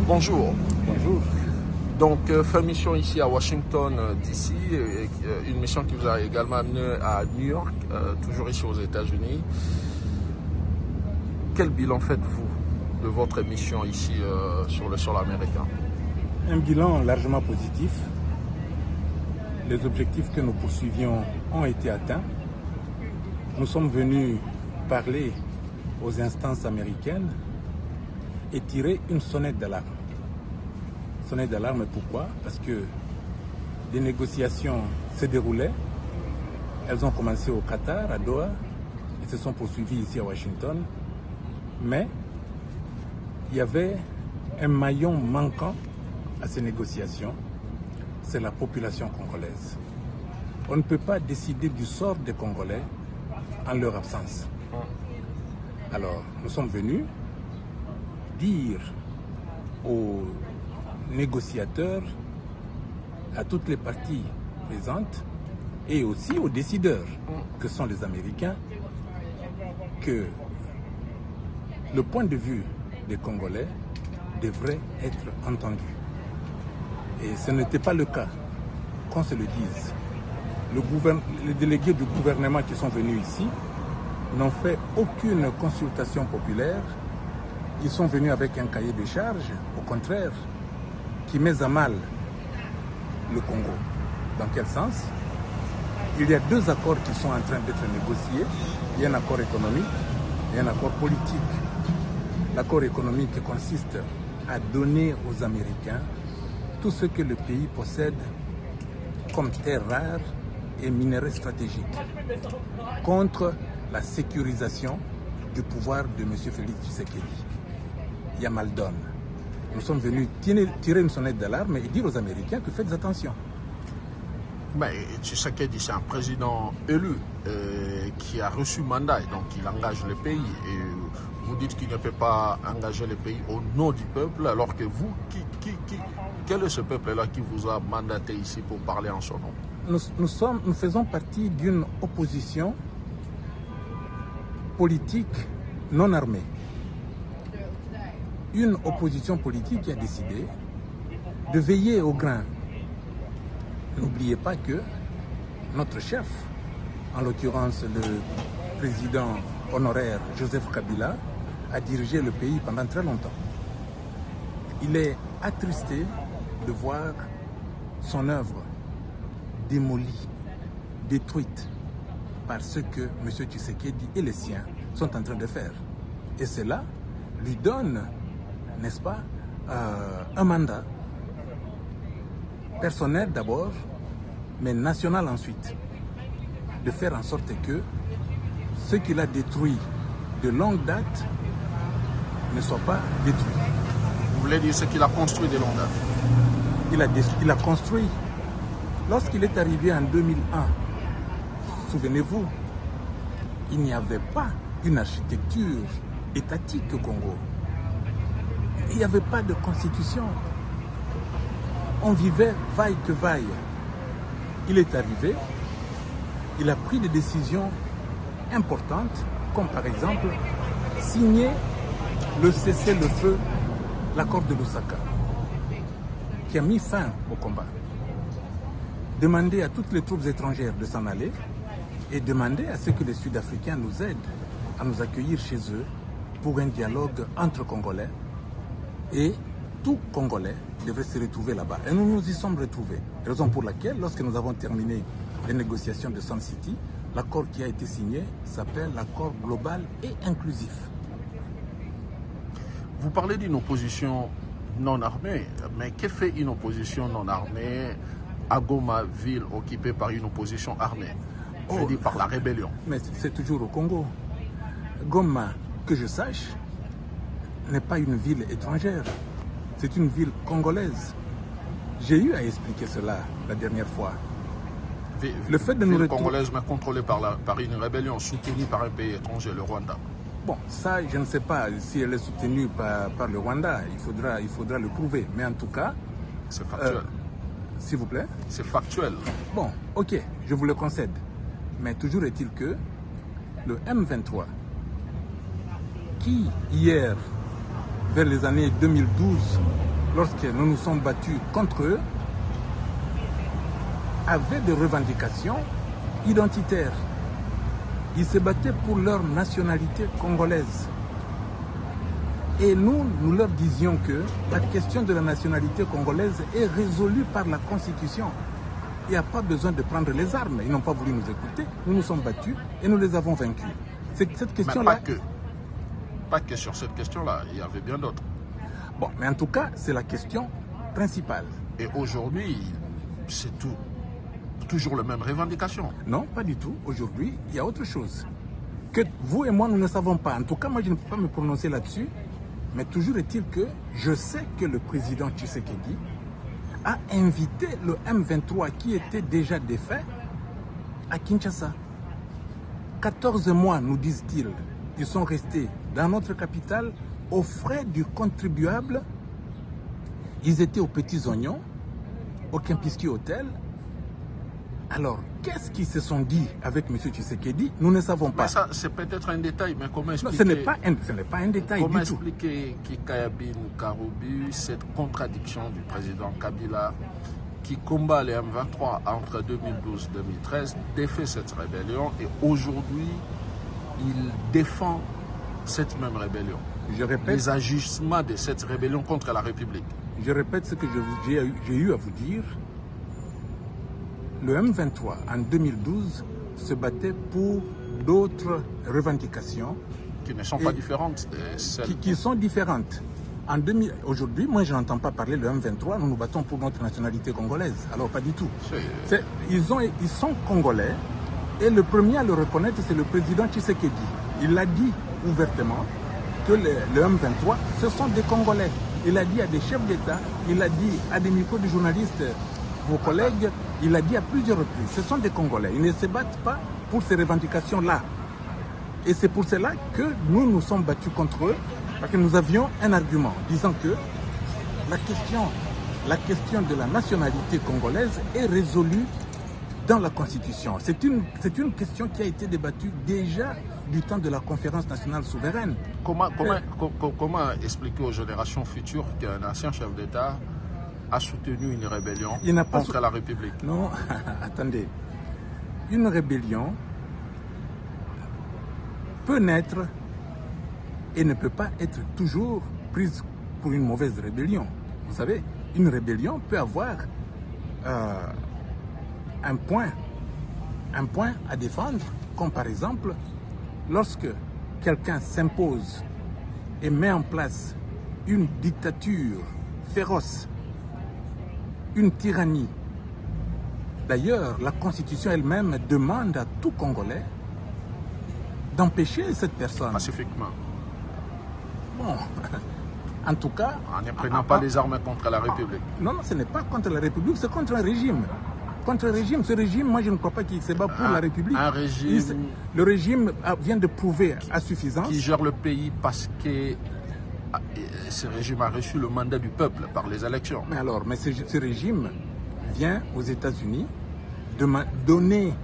Bonjour. Bonjour. Donc, fait mission ici à Washington, D.C., une mission qui vous a également amené à New York, toujours ici aux États-Unis. Quel bilan faites-vous de votre mission ici sur le sol américain? Un bilan largement positif. Les objectifs que nous poursuivions ont été atteints. Nous sommes venus parler aux instances américaines et tirer une sonnette d'alarme. Sonnette d'alarme, pourquoi? Parce que des négociations se déroulaient. Elles ont commencé au Qatar, à Doha, et se sont poursuivies ici à Washington. Mais il y avait un maillon manquant à ces négociations, c'est la population congolaise. On ne peut pas décider du sort des Congolais en leur absence. Alors, nous sommes venus dire aux négociateurs, à toutes les parties présentes et aussi aux décideurs, que sont les Américains, que le point de vue des Congolais devrait être entendu. Et ce n'était pas le cas, qu'on se le dise. Les délégués du gouvernement qui sont venus ici n'ont fait aucune consultation populaire. Ils sont venus avec un cahier de charges, au contraire, qui met à mal le Congo. Dans quel sens? Il y a deux accords qui sont en train d'être négociés. Il y a un accord économique et un accord politique. L'accord économique consiste à donner aux Américains tout ce que le pays possède comme terres rares et minerais stratégiques contre la sécurisation du pouvoir de M. Félix Tshisekedi. Il y a mal donne. Nous sommes venus tirer une sonnette d'alarme et dire aux Américains que faites attention. Mais Tshisekedi, c'est un président élu qui a reçu mandat, et donc il engage le pays. Et vous dites qu'il ne peut pas engager le pays au nom du peuple, alors que vous, quel est ce peuple-là qui vous a mandaté ici pour parler en son nom? Nous faisons partie d'une opposition politique non armée. Une opposition politique qui a décidé de veiller au grain. N'oubliez pas que notre chef, en l'occurrence le président honoraire Joseph Kabila, a dirigé le pays pendant très longtemps. Il est attristé de voir son œuvre démolie, détruite par ce que M. Tshisekedi et les siens sont en train de faire. Et cela lui donne, n'est-ce pas, un mandat personnel d'abord, mais national ensuite, de faire en sorte que ce qu'il a détruit de longue date ne soit pas détruit. Vous voulez dire ce qu'il a construit de longue date? Il a construit. Lorsqu'il est arrivé en 2001, souvenez-vous, il n'y avait pas une architecture étatique au Congo. Il n'y avait pas de constitution. On vivait vaille que vaille. Il est arrivé, il a pris des décisions importantes, comme par exemple signer le cessez-le-feu, l'accord de Lusaka, qui a mis fin au combat. Demander à toutes les troupes étrangères de s'en aller et demander à ce que les Sud-Africains nous aident à nous accueillir chez eux pour un dialogue entre Congolais, et tout Congolais devrait se retrouver là-bas. Et nous nous y sommes retrouvés. Raison pour laquelle, lorsque nous avons terminé les négociations de Sun City, l'accord qui a été signé s'appelle l'accord global et inclusif. Vous parlez d'une opposition non armée, mais que fait une opposition non armée à Goma, ville occupée par une opposition armée? Je veux dire par la rébellion. Mais c'est toujours au Congo. Goma, que je sache, n'est pas une ville étrangère. C'est une ville congolaise. J'ai eu à expliquer cela la dernière fois. Le fait de nous congolaise, mais contrôlée par une rébellion soutenue par un pays étranger, le Rwanda. Bon, ça, je ne sais pas si elle est soutenue par le Rwanda. Il faudra le prouver. Mais en tout cas... C'est factuel. S'il vous plaît? C'est factuel. Bon, ok, je vous le concède. Mais toujours est-il que le M23, qui hier vers les années 2012, lorsque nous nous sommes battus contre eux, avaient des revendications identitaires. Ils se battaient pour leur nationalité congolaise. Et nous leur disions que la question de la nationalité congolaise est résolue par la Constitution. Il n'y a pas besoin de prendre les armes. Ils n'ont pas voulu nous écouter. Nous nous sommes battus et nous les avons vaincus. C'est cette question-là. Pas que sur cette question-là. Il y avait bien d'autres. Bon, mais en tout cas, c'est la question principale. Et aujourd'hui, c'est toujours la même revendication. Non, pas du tout. Aujourd'hui, il y a autre chose. Que vous et moi, nous ne savons pas. En tout cas, moi, je ne peux pas me prononcer là-dessus. Mais toujours est-il que je sais que le président Tshisekedi a invité le M23 qui était déjà défait à Kinshasa. 14 mois, nous disent-ils, ils sont restés dans notre capitale aux frais du contribuable. Ils étaient aux Petits Oignons, au Kempinski Hotel. Alors, qu'est-ce qu'ils se sont dit avec M. Tshisekedi? Nous ne savons pas. Mais ça, c'est peut-être un détail, mais comment expliquer... Non, ce n'est pas un détail comment du tout. Comment expliquer Kikayabin Karoubi, cette contradiction du président Kabila qui combat les M23 entre 2012-2013, défait cette rébellion et aujourd'hui, il défend cette même rébellion. Je répète, les agissements de cette rébellion contre la République. Je répète ce que j'ai eu à vous dire. Le M23, en 2012, se battait pour d'autres revendications. Qui ne sont pas différentes. Qui sont différentes. Aujourd'hui, moi, je n'entends pas parler de M23, nous nous battons pour notre nationalité congolaise. Alors, pas du tout. Ils sont congolais, et le premier à le reconnaître, c'est le président Tshisekedi. Il l'a dit ouvertement que le M23, ce sont des Congolais. Il a dit à des chefs d'État, il a dit à des micros de journalistes, vos collègues, il a dit à plusieurs reprises, ce sont des Congolais. Ils ne se battent pas pour ces revendications-là. Et c'est pour cela que nous nous sommes battus contre eux, parce que nous avions un argument disant que la question de la nationalité congolaise est résolue dans la Constitution. C'est une question qui a été débattue déjà du temps de la conférence nationale souveraine. Comment expliquer aux générations futures qu'un ancien chef d'État a soutenu une rébellion contre la République? Non, attendez. Une rébellion peut naître et ne peut pas être toujours prise pour une mauvaise rébellion. Vous savez, une rébellion peut avoir un point à défendre, comme par exemple, lorsque quelqu'un s'impose et met en place une dictature féroce, une tyrannie. D'ailleurs, la Constitution elle-même demande à tout Congolais d'empêcher cette personne. Pacifiquement. Bon, en tout cas... En ne prenant pas les armes contre la République. Non, ce n'est pas contre la République, c'est contre un régime. Contre un régime. Ce régime, moi je ne crois pas qu'il se bat pour la République. Un régime... Le régime vient de prouver à suffisance... Qui gère le pays parce que ce régime a reçu le mandat du peuple par les élections. Mais ce régime vient aux États-Unis de donner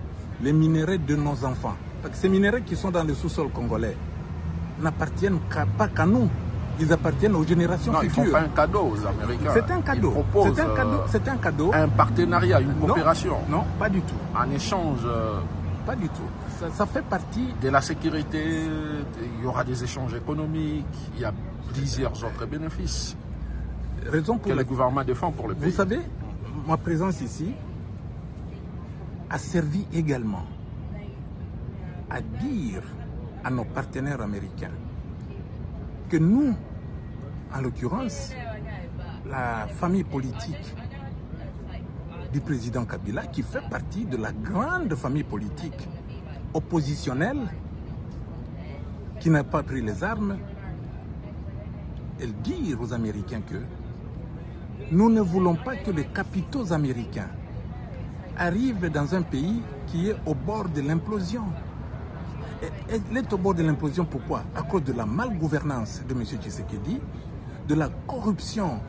les minéraux de nos enfants. Parce que ces minéraux qui sont dans le sous-sol congolais n'appartiennent pas qu'à nous. Ils appartiennent aux générations futures. Ils ne font pas un cadeau aux Américains. C'est un cadeau. C'est un cadeau. Un partenariat, une coopération. Non, pas du tout. En échange... Pas du tout. Ça fait partie... De la sécurité, il y aura des échanges économiques, il y a plusieurs autres bénéfices que le gouvernement défend pour le pays. Vous savez, ma présence ici a servi également à dire à nos partenaires américains que nous, en l'occurrence, la famille politique du président Kabila, qui fait partie de la grande famille politique oppositionnelle, qui n'a pas pris les armes, et dire aux Américains que nous ne voulons pas que les capitaux américains arrivent dans un pays qui est au bord de l'implosion. Elle est au bord de l'implosion, pourquoi? À cause de la malgouvernance de M. Tshisekedi, de la corruption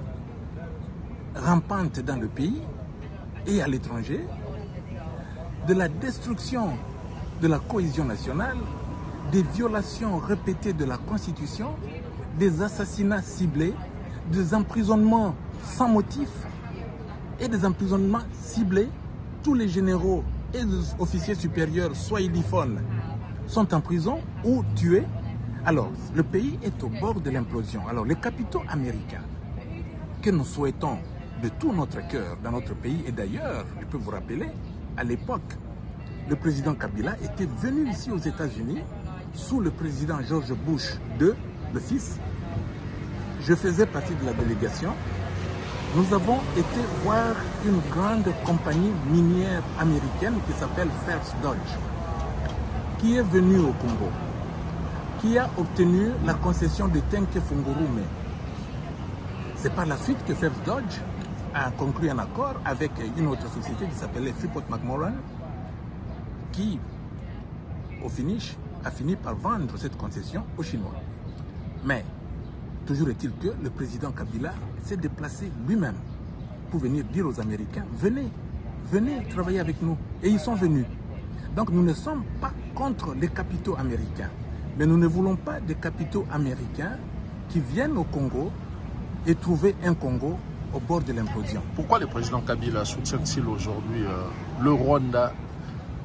rampante dans le pays et à l'étranger, de la destruction de la cohésion nationale, des violations répétées de la Constitution des assassinats ciblés, des emprisonnements sans motif et des emprisonnements ciblés. Tous les généraux et les officiers supérieurs swahiliphones sont en prison ou tués. Alors, le pays est au bord de l'implosion. Alors, les capitaux américains que nous souhaitons de tout notre cœur dans notre pays, et d'ailleurs, je peux vous rappeler, à l'époque, le président Kabila était venu ici aux États-Unis sous le président George Bush II, le fils. Je faisais partie de la délégation. Nous avons été voir une grande compagnie minière américaine qui s'appelle Phelps Dodge, qui est venue au Congo, qui a obtenu la concession de Tenke Fungurume. C'est par la suite que Phelps Dodge a conclu un accord avec une autre société qui s'appelait Freeport-McMoRan, qui, au finish, a fini par vendre cette concession aux Chinois. Mais, toujours est-il que le président Kabila s'est déplacé lui-même pour venir dire aux Américains, venez travailler avec nous. Et ils sont venus. Donc nous ne sommes pas contre les capitaux américains. Mais nous ne voulons pas des capitaux américains qui viennent au Congo et trouver un Congo au bord de l'implosion. Pourquoi le président Kabila soutient-il aujourd'hui le Rwanda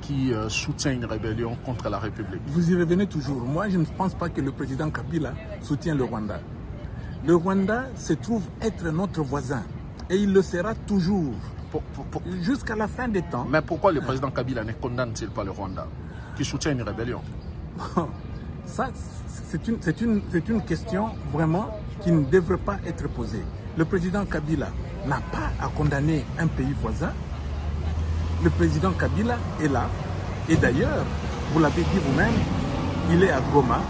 qui soutient une rébellion contre la République? Vous y revenez toujours. Moi, je ne pense pas que le président Kabila soutient le Rwanda. Le Rwanda se trouve être notre voisin et il le sera toujours jusqu'à la fin des temps. Mais pourquoi le président Kabila ne condamne-t-il pas le Rwanda qui soutient une rébellion? Ça, c'est une question vraiment qui ne devrait pas être posée. Le président Kabila n'a pas à condamner un pays voisin. Le président Kabila est là. Et d'ailleurs, vous l'avez dit vous-même, il est à Goma,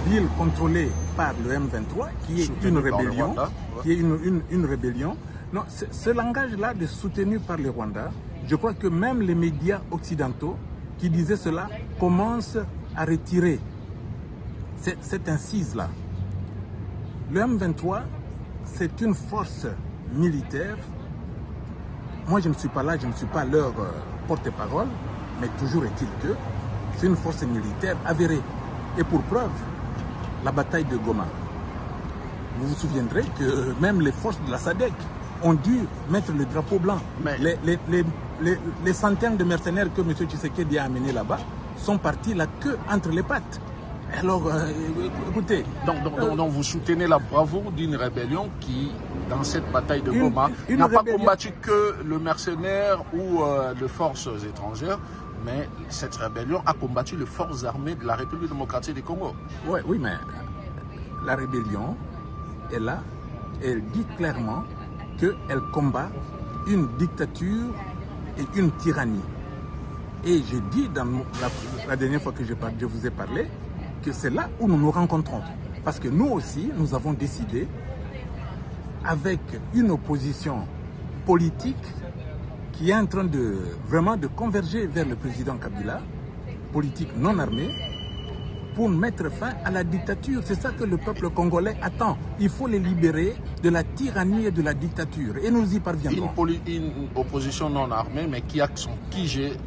ville contrôlée par le M23, qui est une rébellion. Qui est une rébellion. Non, ce langage-là de soutenu par le Rwanda, je crois que même les médias occidentaux qui disaient cela commencent à retirer cette incise-là. Le M23, c'est une force militaire. Moi, je ne suis pas là, je ne suis pas leur porte-parole, mais toujours est-il que c'est une force militaire avérée. Et pour preuve, la bataille de Goma. Vous vous souviendrez que même les forces de la SADC ont dû mettre le drapeau blanc. Mais les centaines de mercenaires que M. Tshisekedi a amenés là-bas sont partis la queue entre les pattes. Alors, écoutez... Donc vous soutenez la bravoure d'une rébellion qui, dans cette bataille de Goma, n'a pas combattu que le mercenaire ou les forces étrangères, mais cette rébellion a combattu les forces armées de la République démocratique du Congo. Oui, mais la rébellion est là, elle dit clairement qu'elle combat une dictature et une tyrannie. Et j'ai dit dans la dernière fois que je vous ai parlé, que c'est là où nous nous rencontrons. Parce que nous aussi, nous avons décidé, avec une opposition politique qui est en train de vraiment de converger vers le président Kabila, politique non armée, pour mettre fin à la dictature. C'est ça que le peuple congolais attend. Il faut les libérer de la tyrannie et de la dictature. Et nous y parviendrons. Une opposition non armée, mais qui a son QG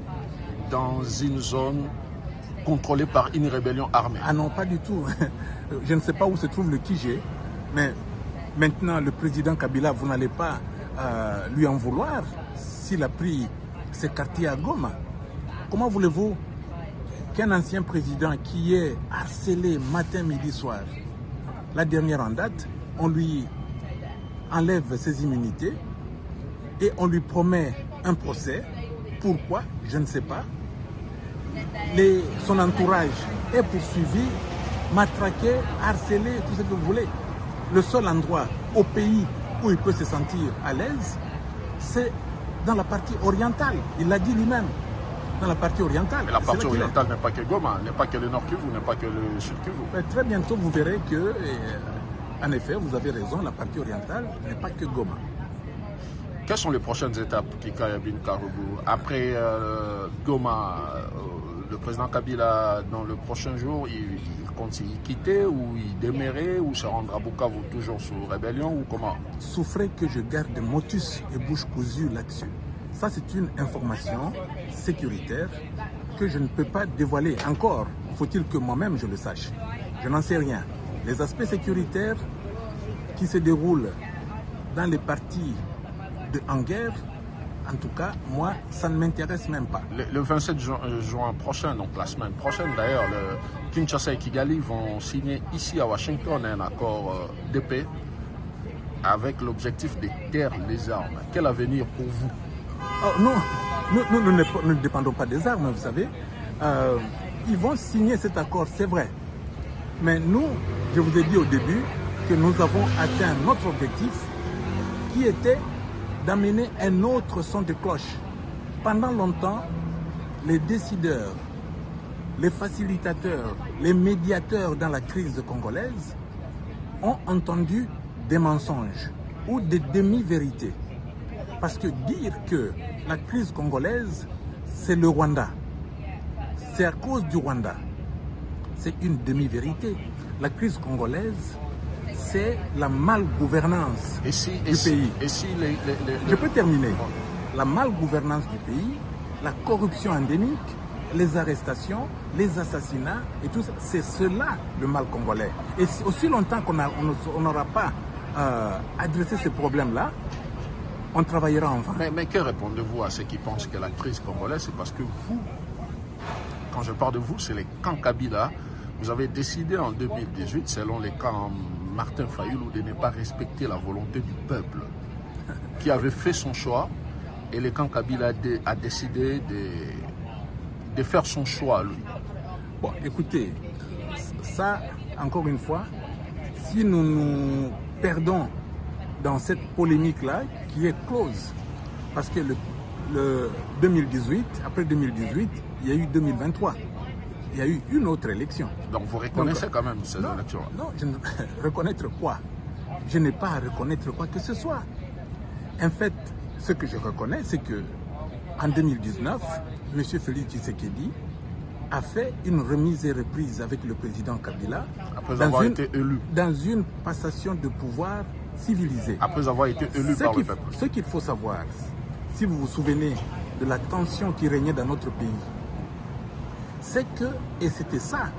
dans une zone contrôlée par une rébellion armée. Ah non, pas du tout. Je ne sais pas où se trouve le QG, mais maintenant le président Kabila, vous n'allez pas lui en vouloir s'il a pris ses quartiers à Goma. Comment voulez-vous qu'un ancien président qui est harcelé matin, midi, soir, la dernière en date, on lui enlève ses immunités et on lui promet un procès? Pourquoi? Je ne sais pas. Son entourage est poursuivi, matraqué, harcelé, tout ce que vous voulez. Le seul endroit au pays où il peut se sentir à l'aise, c'est dans la partie orientale. Il l'a dit lui-même. Dans la partie orientale. Mais la partie orientale n'est pas que Goma, n'est pas que le Nord Kivu, n'est pas que le Sud Kivu. Mais très bientôt, vous verrez que, en effet, vous avez raison, la partie orientale n'est pas que Goma. Quelles sont les prochaines étapes, Kika Yabin Karougou? Après Goma, le président Kabila, dans le prochain jour, il compte y quitter ou y demeurer ou se rendre à Bukavu toujours sous rébellion ou comment? Souffrez que je garde motus et bouche cousue là-dessus. Ça, c'est une information sécuritaire que je ne peux pas dévoiler. Encore, faut-il que moi-même je le sache. Je n'en sais rien. Les aspects sécuritaires qui se déroulent dans les parties en guerre, en tout cas, moi, ça ne m'intéresse même pas. Le 27 juin prochain, donc la semaine prochaine d'ailleurs, Kinshasa et Kigali vont signer ici à Washington un accord de paix avec l'objectif de taire les armes. Quel avenir pour vous? Oh, non, nous ne dépendons pas des armes, vous savez. Ils vont signer cet accord, c'est vrai. Mais nous, je vous ai dit au début que nous avons atteint notre objectif qui était d'amener un autre son de cloche. Pendant longtemps, les décideurs, les facilitateurs, les médiateurs dans la crise congolaise ont entendu des mensonges ou des demi-vérités. Parce que dire que la crise congolaise, c'est le Rwanda, c'est à cause du Rwanda, c'est une demi-vérité. La crise congolaise, c'est la malgouvernance du pays. Je peux terminer. La malgouvernance du pays, la corruption endémique, les arrestations, les assassinats et tout ça, c'est cela le mal congolais. Et aussi longtemps qu'on n'aura pas adressé ce problème-là, on travaillera en vain. Mais que répondez-vous à ceux qui pensent que la crise congolaise, c'est parce que vous, quand je parle de vous, c'est les camps Kabila. Vous avez décidé en 2018, selon les camps Martin Fayulu, de ne pas respecter la volonté du peuple qui avait fait son choix, et le camp Kabila a décidé de faire son choix, lui. Bon, écoutez, ça, encore une fois, si nous nous perdons dans cette polémique-là, qui est close, parce que le 2018, après 2018, il y a eu 2023. Il y a eu une autre élection. Donc vous reconnaissez quand même ces élections? Non, reconnaître quoi? Je n'ai pas à reconnaître quoi que ce soit. En fait, ce que je reconnais, c'est que en 2019, M. Félix Tshisekedi a fait une remise et reprise avec le président Kabila après avoir été élu. Dans une passation de pouvoir civilisée. Après avoir été élu par le peuple. Ce qu'il faut savoir, si vous vous souvenez de la tension qui régnait dans notre pays, c'est que, et c'était ça,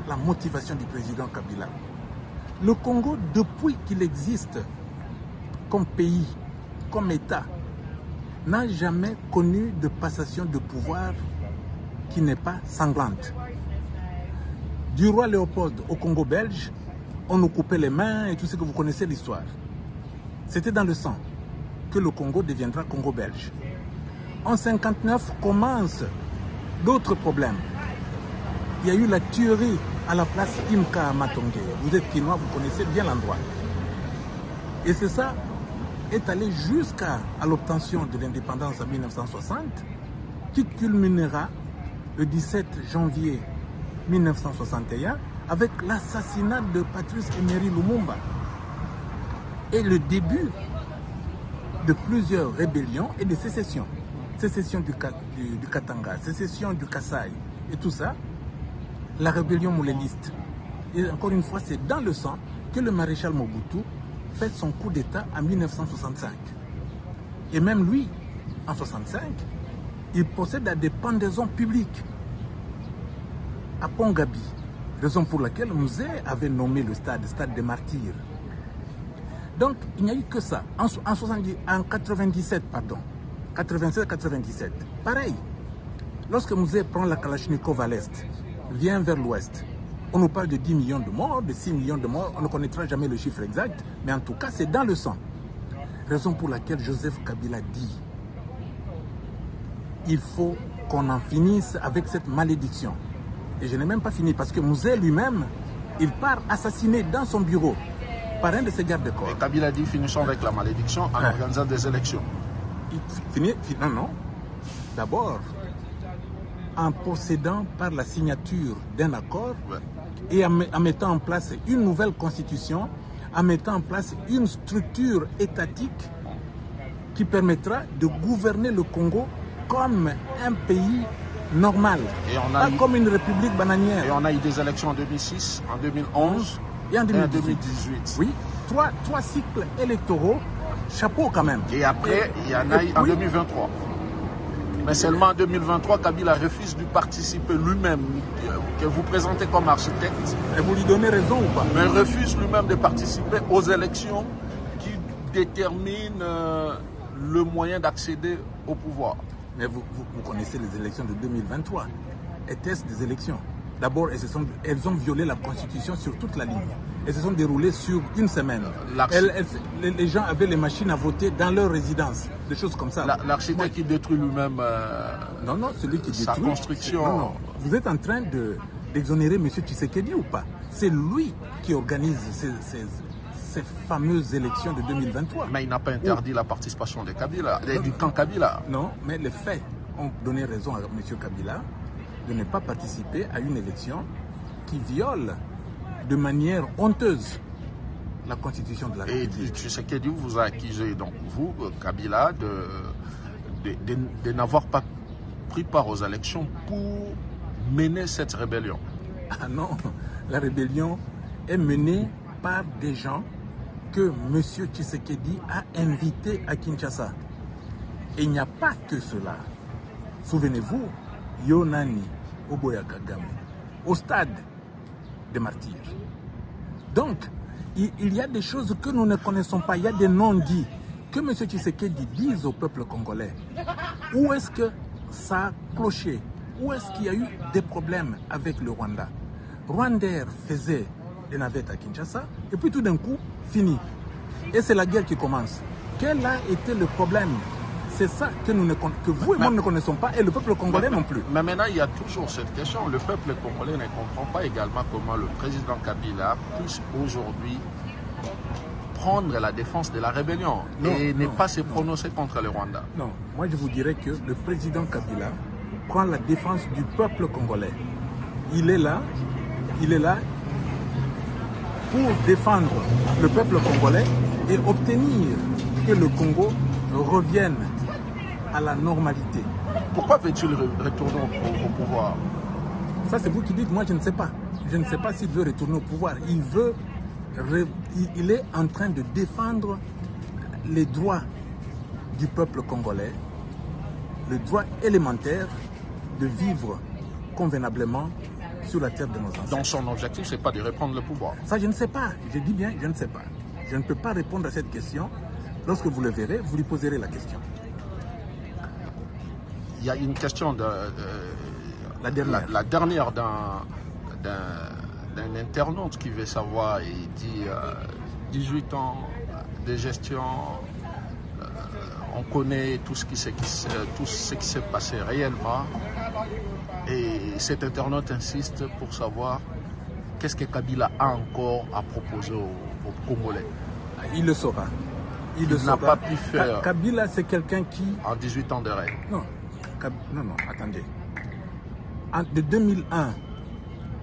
la motivation du président Kabila. Le Congo, depuis qu'il existe comme pays, comme État, n'a jamais connu de passation de pouvoir qui n'est pas sanglante. Du roi Léopold au Congo belge, on nous coupait les mains et tout ce que vous connaissez l'histoire. C'était dans le sang que le Congo deviendra Congo belge. En 1959 commencent d'autres problèmes. Il y a eu la tuerie à la place Imka à Matonge. Vous êtes Quinois, vous connaissez bien l'endroit. Et c'est ça est allé jusqu'à l'obtention de l'indépendance en 1960, qui culminera le 17 janvier 1961 avec l'assassinat de Patrice Emery Lumumba et le début de plusieurs rébellions et de sécessions. Sécession du Katanga, sécession du Kasaï et tout ça. La rébellion mouléliste. Et encore une fois, c'est dans le sang que le maréchal Mobutu fait son coup d'État en 1965. Et même lui, en 1965, il procède à des pendaisons publiques à Pongabi, raison pour laquelle Mouzé avait nommé le stade des martyrs. Donc, il n'y a eu que ça. En 97, pardon, 87-97, pareil. Lorsque Mouzé prend la Kalachnikov à l'est, vient vers l'ouest, on nous parle de 10 millions de morts, de 6 millions de morts, on ne connaîtra jamais le chiffre exact, mais en tout cas, c'est dans le sang. Raison pour laquelle Joseph Kabila dit il faut qu'on en finisse avec cette malédiction. Et je n'ai même pas fini, parce que Mouzé lui-même, il part assassiné dans son bureau par un de ses gardes-corps. Et Kabila dit finissons avec la malédiction en organisant des élections. Non. D'abord, en procédant par la signature d'un accord et en mettant en place une nouvelle constitution, en mettant en place une structure étatique qui permettra de gouverner le Congo comme un pays normal, pas comme une république bananière. Et on a eu des élections en 2006, en 2011 et en 2018. 2018. Oui, trois cycles électoraux, chapeau quand même. Et après, il y en a eu en 2023. Mais seulement en 2023, Kabila refuse de participer lui-même, que vous présentez comme architecte. Et vous lui donnez raison ou pas? Mais refuse lui-même de participer aux élections qui déterminent le moyen d'accéder au pouvoir. Mais vous connaissez les élections de 2023. Étaient-ce des élections? D'abord, elles ont violé la Constitution sur toute la ligne. Elles se sont déroulées sur une semaine. Les gens avaient les machines à voter dans leur résidence, des choses comme ça. L'architecte qui détruit lui-même non, celui qui sa détruit, construction. Non. Vous êtes en train d'exonérer M. Tshisekedi ou pas? C'est lui qui organise ces fameuses élections de 2023. Mais il n'a pas interdit la participation de Kabila, du camp Kabila. Non, mais les faits ont donné raison à M. Kabila de ne pas participer à une élection qui viole de manière honteuse la constitution de la République. Et Tshisekedi vous a accusé, donc vous, Kabila, de n'avoir pas pris part aux élections pour mener cette rébellion. Ah non, la rébellion est menée par des gens que M. Tshisekedi a invités à Kinshasa. Et il n'y a pas que cela. Souvenez-vous, Yonani Oboya Kagame, au stade des martyrs. Donc, il y a des choses que nous ne connaissons pas. Il y a des non-dits que M. Tshisekedi dise au peuple congolais. Où est-ce que ça a cloché? Où est-ce qu'il y a eu des problèmes avec le Rwanda? Rwandair faisait des navettes à Kinshasa et puis tout d'un coup, fini. Et c'est la guerre qui commence. Quel a été le problème? C'est ça que vous et moi ne connaissons pas et le peuple congolais non plus. Mais maintenant, il y a toujours cette question. Le peuple congolais ne comprend pas également comment le président Kabila puisse aujourd'hui prendre la défense de la rébellion et ne pas se prononcer contre le Rwanda. Non, moi je vous dirais que le président Kabila prend la défense du peuple congolais. Il est là pour défendre le peuple congolais et obtenir que le Congo revienne à la normalité. Pourquoi veut-il retourner au pouvoir? Ça c'est vous qui dites, moi je ne sais pas. Je ne sais pas s'il veut retourner au pouvoir. Il est en train de défendre les droits du peuple congolais, le droit élémentaire de vivre convenablement sur la terre de nos ancêtres. Donc son objectif, ce n'est pas de reprendre le pouvoir. Ça, je ne sais pas. Je dis bien, je ne sais pas. Je ne peux pas répondre à cette question. Lorsque vous le verrez, vous lui poserez la question. Il y a une question la dernière d'un internaute qui veut savoir, il dit 18 ans de gestion, on connaît tout ce qui s'est passé réellement, et cet internaute insiste pour savoir qu'est-ce que Kabila a encore à proposer aux Congolais. Il le saura. Il n'a pas pu faire. Kabila, c'est quelqu'un qui... En 18 ans de règne. Non, attendez. De 2001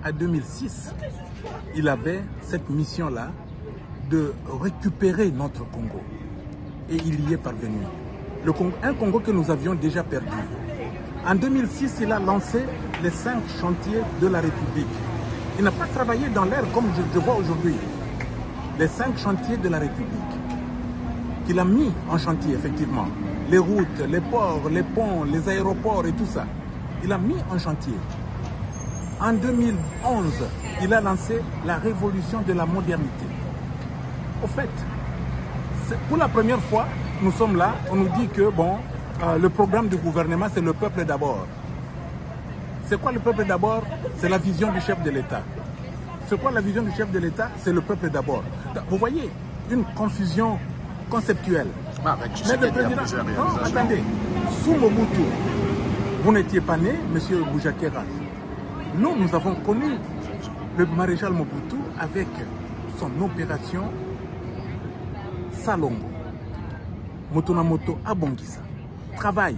à 2006, il avait cette mission-là de récupérer notre Congo. Et il y est parvenu. Un Congo que nous avions déjà perdu. En 2006, il a lancé les 5 chantiers de la République. Il n'a pas travaillé dans l'air comme je vois aujourd'hui. Les 5 chantiers de la République qu'il a mis en chantier, effectivement. Les routes, les ports, les ponts, les aéroports et tout ça. Il a mis en chantier. En 2011, il a lancé la révolution de la modernité. Au fait, pour la première fois, nous sommes là, on nous dit que bon, le programme du gouvernement, c'est le peuple d'abord. C'est quoi le peuple d'abord? C'est la vision du chef de l'État. C'est quoi la vision du chef de l'État? C'est le peuple d'abord. Vous voyez, une confusion conceptuelle. Mais le président... Non, attendez. Sous Mobutu, vous n'étiez pas né, M. Boujakera. Nous avons connu le maréchal Mobutu avec son opération Salongo. Motonamoto Abongisa. Travail.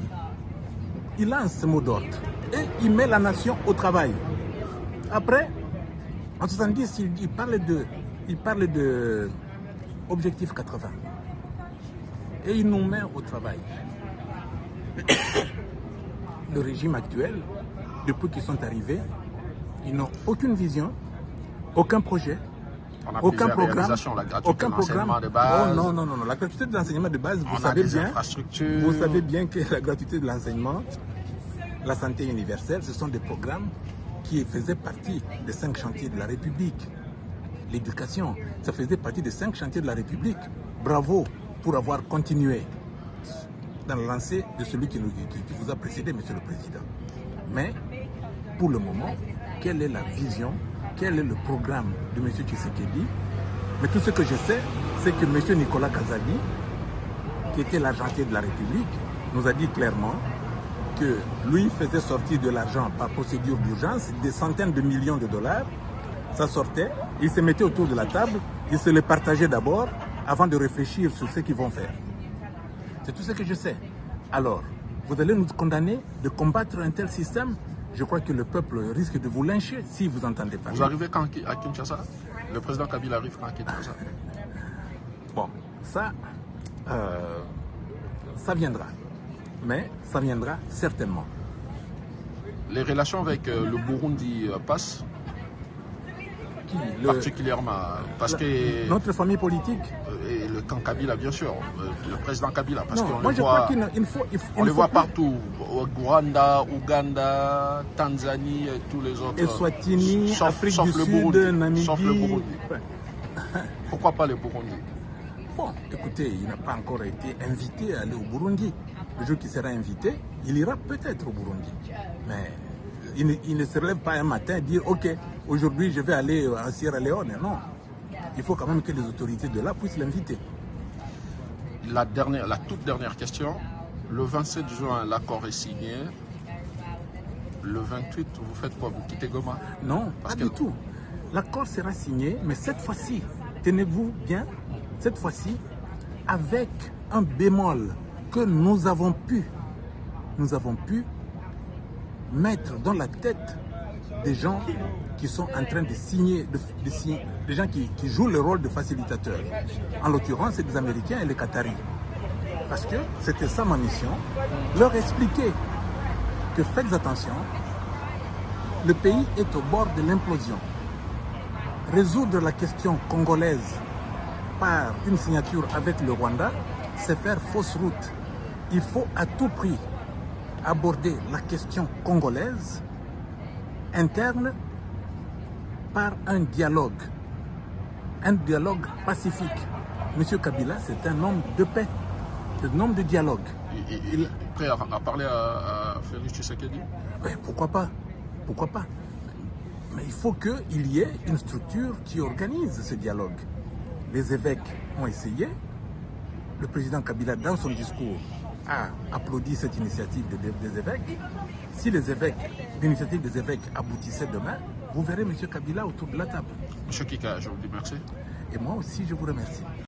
Il lance ce mot d'ordre et il met la nation au travail. Après, en 70, il parle de objectif 80. Et il nous met au travail. Le régime actuel, depuis qu'ils sont arrivés, ils n'ont aucune vision, aucun projet, aucun programme, aucun programme de base. Oh, non. La gratuité de l'enseignement de base, vous savez bien que la gratuité de l'enseignement, la santé universelle, ce sont des programmes qui faisaient partie des 5 chantiers de la République. L'éducation, ça faisait partie des 5 chantiers de la République. Bravo pour avoir continué dans le lancer de celui qui vous a précédé, Monsieur le Président. Mais, pour le moment, quelle est la vision, quel est le programme de M. Tshisekedi? Mais tout ce que je sais, c'est que M. Nicolas Kazali, qui était l'argentier de la République, nous a dit clairement que lui faisait sortir de l'argent par procédure d'urgence, des centaines de millions de dollars. Ça sortait, ils se mettaient autour de la table, ils se les partageaient d'abord avant de réfléchir sur ce qu'ils vont faire. C'est tout ce que je sais. Alors, vous allez nous condamner de combattre un tel système? Je crois que le peuple risque de vous lyncher si vous entendez pas. Vous arrivez quand à Kinshasa? Le président Kabila arrive quand à Kinshasa? Bon, ça viendra. Mais ça viendra certainement. Les relations avec le Burundi passent? Particulièrement parce que notre famille politique et le camp Kabila, bien sûr, le président Kabila, parce qu'on le voit partout, au Rwanda, Ouganda, Tanzanie et tous les autres. Eswatini, Afrique du Sud, Namibie. Sauf le Burundi. Pourquoi pas le Burundi? Bon, écoutez, il n'a pas encore été invité à aller au Burundi. Le jour qu'il sera invité, il ira peut-être au Burundi. Mais il ne se relève pas un matin et dire « Ok, aujourd'hui je vais aller à Sierra Leone ». Non, il faut quand même que les autorités de là puissent l'inviter. La toute dernière question. Le 27 juin, l'accord est signé. Le 28, vous faites quoi? Vous quittez Goma? Non, pas du tout. L'accord sera signé, mais cette fois-ci, tenez-vous bien, cette fois-ci, avec un bémol que nous avons pu mettre dans la tête des gens qui sont en train de signer, des gens qui jouent le rôle de facilitateurs. En l'occurrence, c'est des Américains et les Qataris. Parce que c'était ça ma mission, leur expliquer que faites attention, le pays est au bord de l'implosion. Résoudre la question congolaise par une signature avec le Rwanda, c'est faire fausse route. Il faut à tout prix aborder la question congolaise interne par un dialogue pacifique. Monsieur Kabila, c'est un homme de paix, c'est un homme de dialogue. Il est prêt à parler à Félix Tshisekedi? Oui, pourquoi pas? Pourquoi pas? Mais il faut qu'il y ait une structure qui organise ce dialogue. Les évêques ont essayé. Le président Kabila, dans son discours, a applaudi cette initiative des évêques. Si l'initiative des évêques aboutissait demain, vous verrez M. Kabila autour de la table. Monsieur Kika, je vous dis merci. Et moi aussi, je vous remercie.